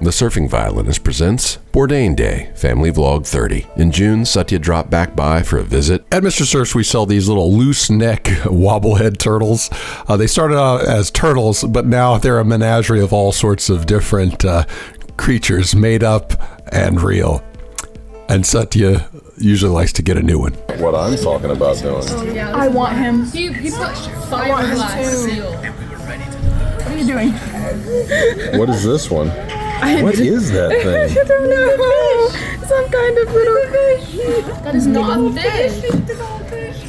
The Surfing Violinist presents Bourdain Day, Family Vlog 30. In June, Satya dropped back by for a visit. At Mr. Surf's, we sell these little loose neck wobblehead turtles. They started out as turtles, but now they're a menagerie of all sorts of different creatures, made up and real. And Satya usually likes to get a new one. What I'm talking about doing. Oh, yeah, I want him. He put fiberglass seal. What are you doing? What is this one? What is that thing? I don't know. Some kind of little fish. That is not a fish.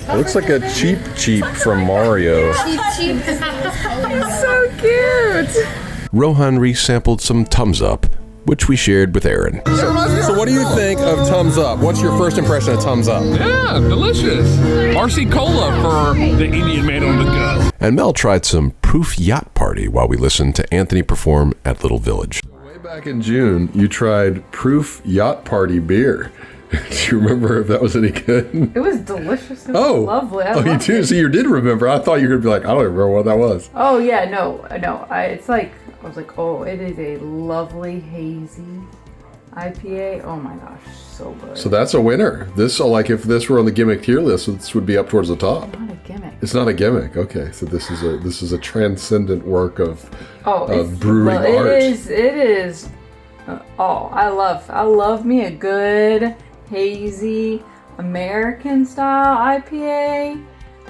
It looks like a Cheep Cheep from Mario. Cheep. It's so cute. Rohan resampled some Thumbs Up, which we shared with Aaron. So what do you think of Thumbs Up? What's your first impression of Thumbs Up? Yeah, delicious. RC Cola for the Indian man on the go. And Mel tried some Proof Yacht Party while we listened to Anthony perform at Little Village. Way back in June, you tried Proof Yacht Party beer. Do you remember if that was any good? It was delicious. It was lovely. I you do? So you did remember. I thought you were going to be like, I don't even remember what that was. Oh, yeah, no. I was like, oh, it is a lovely, hazy IPA. Oh my gosh, so good. So that's a winner. This, like, if this were on the gimmick tier list, this would be up towards the top. Not a gimmick. It's not a gimmick. Okay, so this is a transcendent work of brewing art. It is. I love me a good hazy American style IPA.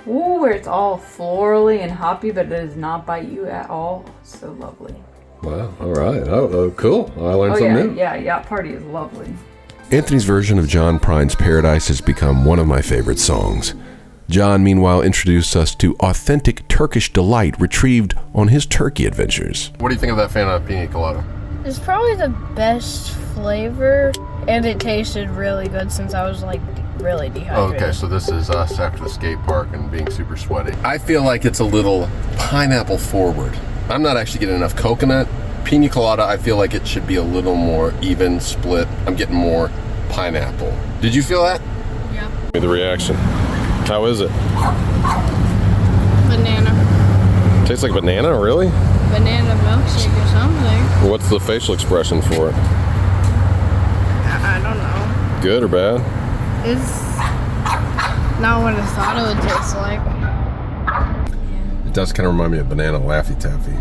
Ooh, where it's all florally and hoppy, but it does not bite you at all. So lovely. Wow, all right. Oh, cool. I learned something new. Yeah, Yacht Party is lovely. Anthony's version of John Prine's Paradise has become one of my favorite songs. John, meanwhile, introduced us to authentic Turkish delight retrieved on his Turkey adventures. What do you think of that Fanta Pina Colada? It's probably the best flavor, and it tasted really good since I was like really dehydrated. Okay, so this is us after the skate park and being super sweaty. I feel like it's a little pineapple forward. I'm not actually getting enough coconut. Pina Colada, I feel like it should be a little more even split. I'm getting more pineapple. Did you feel that? Yeah. The reaction. How is it? Banana. Tastes like banana, really? Banana milkshake or something. What's the facial expression for it? I don't know. Good or bad? It's not what I thought it would taste like. It does kind of remind me of banana Laffy Taffy.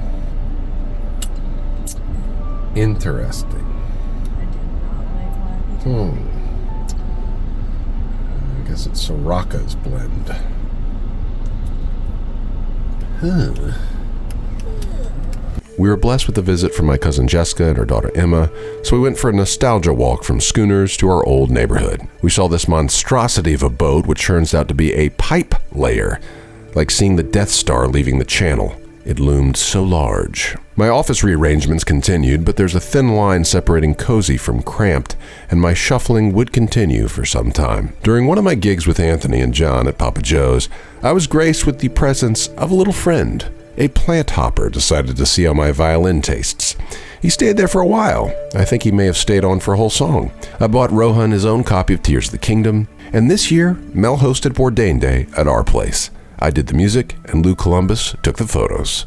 Interesting. I guess it's Sriracha's blend. We were blessed with a visit from my cousin Jessica and her daughter Emma, so we went for a nostalgia walk from Schooners to our old neighborhood. We saw this monstrosity of a boat, which turns out to be a pipe layer, like seeing the Death Star leaving the channel. It loomed so large. My office rearrangements continued, but there's a thin line separating cozy from cramped, and my shuffling would continue for some time. During one of my gigs with Anthony and John at Papa Joe's, I was graced with the presence of a little friend. A plant hopper decided to see how my violin tastes. He stayed there for a while. I think he may have stayed on for a whole song. I bought Rohan his own copy of Tears of the Kingdom, and this year, Mel hosted Bourdain Day at our place. I did the music, and Lou Columbus took the photos.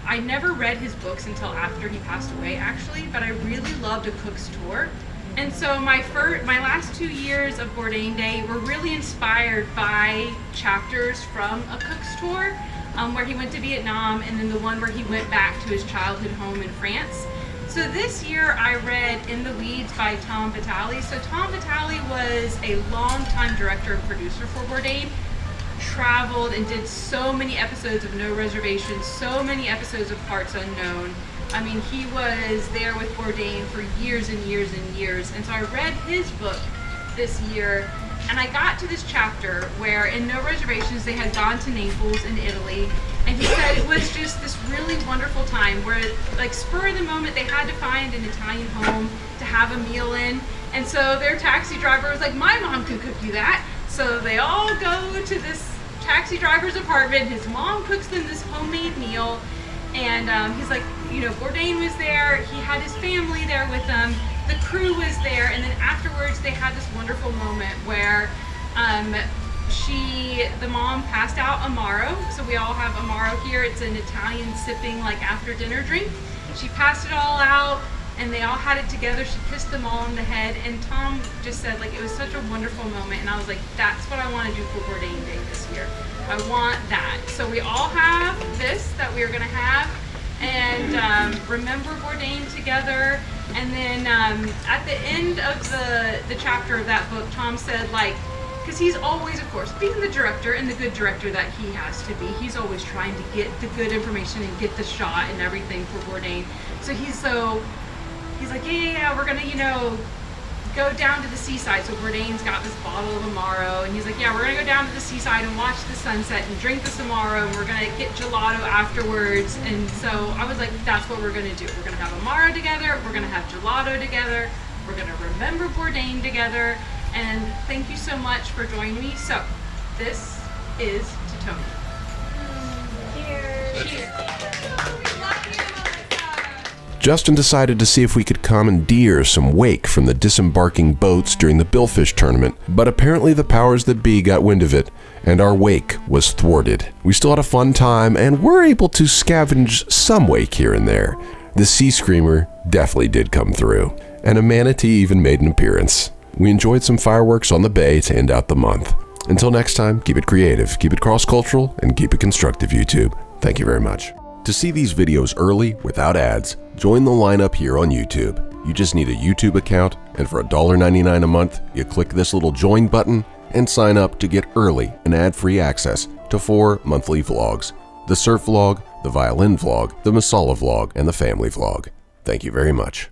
I never read his books until after he passed away, actually, but I really loved A Cook's Tour. And so my last 2 years of Bourdain Day were really inspired by chapters from A Cook's Tour, where he went to Vietnam, and then the one where he went back to his childhood home in France. So this year I read In the Weeds by Tom Vitale. So Tom Vitale was a longtime director and producer for Bourdain, traveled and did so many episodes of No Reservations, so many episodes of Parts Unknown. I mean, he was there with Bourdain for years and years and years. And so I read his book this year, and I got to this chapter where in No Reservations they had gone to Naples in Italy, and he said it was just this really wonderful time where, like, spur of the moment, they had to find an Italian home to have a meal in. And so their taxi driver was like, my mom can cook you that. So they all go to this taxi driver's apartment. His mom cooks them this homemade meal, and he's like, you know, Bourdain was there. He had his family there with him. The crew was there, and then afterwards they had this wonderful moment where the mom passed out Amaro. So we all have Amaro here. It's an Italian sipping, like, after dinner drink. She passed it all out. and they all had it together. She kissed them all on the head, and Tom just said, like, it was such a wonderful moment, and I was like, that's what I want to do for Bourdain Day this year. I want that. So we all have this that we are going to have, and remember Bourdain together. And then at the end of the chapter of that book, Tom said, like, because he's always, of course, being the director and the good director that he has to be, he's always trying to get the good information and get the shot and everything for Bourdain. So he's like, yeah, we're gonna, go down to the seaside. So Bourdain's got this bottle of Amaro, and he's like, yeah, we're gonna go down to the seaside and watch the sunset and drink this Amaro, and we're gonna get gelato afterwards. And so I was like, that's what we're gonna do. We're gonna have Amaro together, we're gonna have gelato together, we're gonna remember Bourdain together. And thank you so much for joining me. So this is to Tony. Cheers. Cheers. Justin decided to see if we could commandeer some wake from the disembarking boats during the billfish tournament, but apparently the powers that be got wind of it, and our wake was thwarted. We still had a fun time, and were able to scavenge some wake here and there. The sea screamer definitely did come through, and a manatee even made an appearance. We enjoyed some fireworks on the bay to end out the month. Until next time, keep it creative, keep it cross-cultural, and keep it constructive, YouTube. Thank you very much. To see these videos early, without ads, join the lineup here on YouTube. You just need a YouTube account, and for $1.99 a month, you click this little join button and sign up to get early and ad-free access to 4 monthly vlogs: the surf vlog, the violin vlog, the masala vlog, and the family vlog. Thank you very much.